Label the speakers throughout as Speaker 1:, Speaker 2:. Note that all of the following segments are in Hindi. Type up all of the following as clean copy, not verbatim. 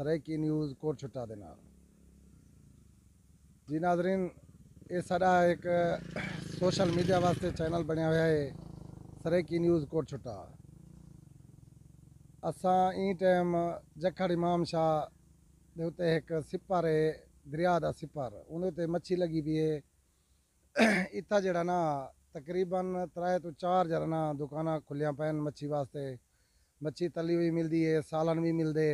Speaker 1: सराइकी न्यूज़ कोट छुट्टा दे नाल। जी नाज़रीन, ये सारा एक सोशल मीडिया वास्ते चैनल बनया हुआ है सराइकी न्यूज़ कोट छुट्टा। असां ई टाइम जखड़ इमाम शाह दे उत्ते एक सिपर है, दरिया दा सिपर, उन्हें ते मच्छी लगी भी है। इत्था जड़ा ना तकरीबन 3 तो 4 जरा ना दुकाना खुलियां पैन मच्छी वास्ते। मच्छी तली हुई मिलती है, सालन भी मिलते।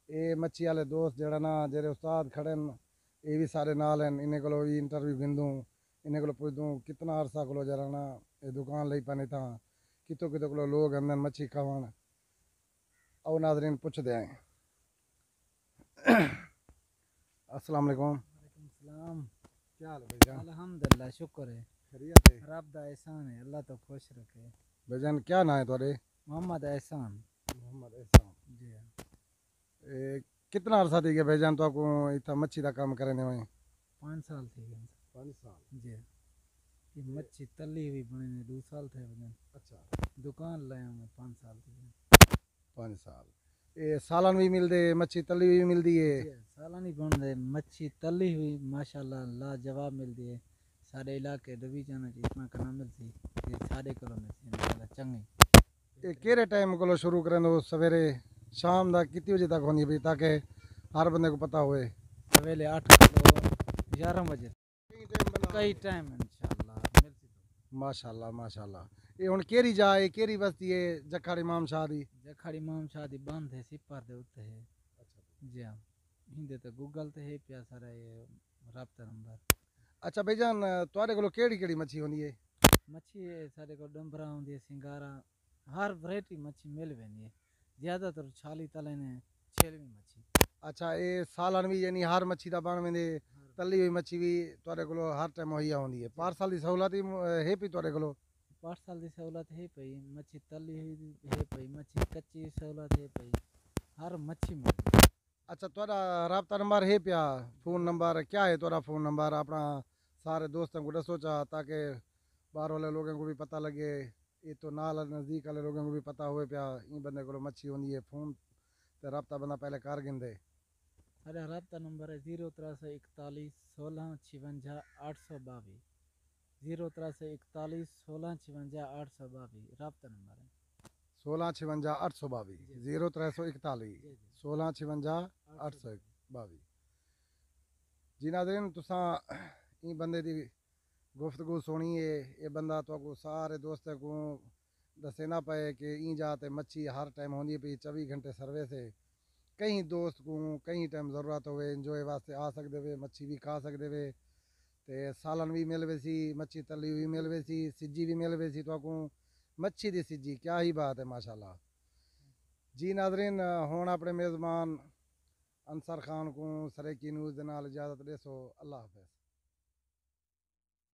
Speaker 1: ये मच्छी वाले दोस्त जड़ा ना जेरे उस्ताद खड़े न, ये भी सारे नाल हैं। इन्हें को भी इंटरव्यू गिंदूँ, इन्हें को पुछदूँ कितना अरसा को जरा ना ये दुकान लई पैन इतना कितो कितो को लोग अंदर मच्छी खावन। और नाजरीन पुछदे आए। अस्सलाम वालेकुम।
Speaker 2: वालेकुम सलाम।
Speaker 1: क्या हाल है भाईजान?
Speaker 2: अल्हम्दुलिल्लाह, शुक्र है।
Speaker 1: खैरियत है?
Speaker 2: रब दा एहसान है, अल्लाह तो खुश रखे।
Speaker 1: भाईजान क्या नाम है थोड़े?
Speaker 2: मोहम्मद एहसान।
Speaker 1: मोहम्मद एहसान।
Speaker 2: जी हाँ।
Speaker 1: कितना अरसा थी गया भाईजान तो आपको इतना मच्छी का काम करने में?
Speaker 2: 5 साल थी गए।
Speaker 1: 5 साल।
Speaker 2: जी हाँ। ये मच्छी तली हुई बने ने 2 साल थे बने।
Speaker 1: अच्छा,
Speaker 2: दुकान लाया मैं 5 साल थी गए।
Speaker 1: 5 साल। ये सालन भी मिलते, मच्छी तली हुई भी मिलती है?
Speaker 2: जी हाँ, सालानी बन दे मच्छी तली हुई माशाल्लाह लाजवाब मिलती है। सारे इलाके डबी जाना इतना कना मिलती ये सारे करो मिलती माशाल्लाह चंगी।
Speaker 1: ये केरे टाइम को शुरू करें तो सवेरे शाम दा कितने बजे तक होनी भाई, ताकि हर बंदे को पता होए?
Speaker 2: सवेरे 8 तो 11 बजे कई टाइम इंशाल्लाह मिलती।
Speaker 1: माशाल्लाह माशाल्लाह। ये हुण केरी जाए, केरी बस्ती है जखड़ इमाम शाह दी?
Speaker 2: जखड़ इमाम शाह दी बंद है सिपर दे उत्ते है। जी हाँ, हिंदे तो गूगल ते है पिया सारा ये राब्ता नंबर।
Speaker 1: अच्छा भाईजान, तुआरे कोल केड़ी केड़ी मच्छी होनी है?
Speaker 2: मच्छी सारे को डंबरा होंदी है, सिंगारा, हर वैरायटी मच्छी मिल वेंदी है। ज़्यादातर छाली तले ने छेलवी मच्छी।
Speaker 1: अच्छा, ये सालन भी यानी हर मच्छी का बन वेंदे, तली हुई मच्छी भी तुआरे कोल हर टाइम मुहैया होंदी है? पार्सल की सहूलत भी है पई तुआरे कोल?
Speaker 2: पार्सल की सहूलत है पई, मच्छी तली हुई है पई, मच्छी कच्ची सहूलत है पई, हर मच्छी मिलती।
Speaker 1: अच्छा, तुआरा राब्ता नंबर है पिया? फ़ोन नंबर क्या है तुआरा? फ़ोन नंबर अपना सारे दोस्तों को दसो चा, ताकि बाहर वाले लोगों को भी पता लगे, ये तो नाल नज़दीक वाले लोगों को भी पता हुए पिया इन बंदे को मच्छी होनी है। फ़ोन ते राब्ता बंदा पहले कर गिंदे।
Speaker 2: सारा राब्ता नंबर है 0341 16 56 822। 0341 16 56 822 राब्ता नंबर है।
Speaker 1: 1656 822।
Speaker 2: जी
Speaker 1: 0341
Speaker 2: जी जी
Speaker 1: 1656 822। जी नाज़रीन, तुसा इन बंदे की गुफ्तगू सुनी है। ये बंदा तो सारे दोस्तों को दसे ना पाए कि ई जाते मच्छी हर टाइम होनी पई, 24 घंटे सर्विस है। कई दोस्त को कई टाइम ज़रूरत हो इंजॉय वास्ते आ सकते वे, मच्छी भी खा सकते वे, ते सालन भी मिल वेसी, मच्छी तली हुई मिल वेसी, सिज्जी भी मिल वेसी। तो मच्छी दी सिज्जी क्या ही बात है माशाल्लाह। जी नाज़रीन, हुण अपने मेज़बान अंसर खान को सराइकी न्यूज़ दे नाल इजाज़त देसो। अल्लाह हाफ़िज़।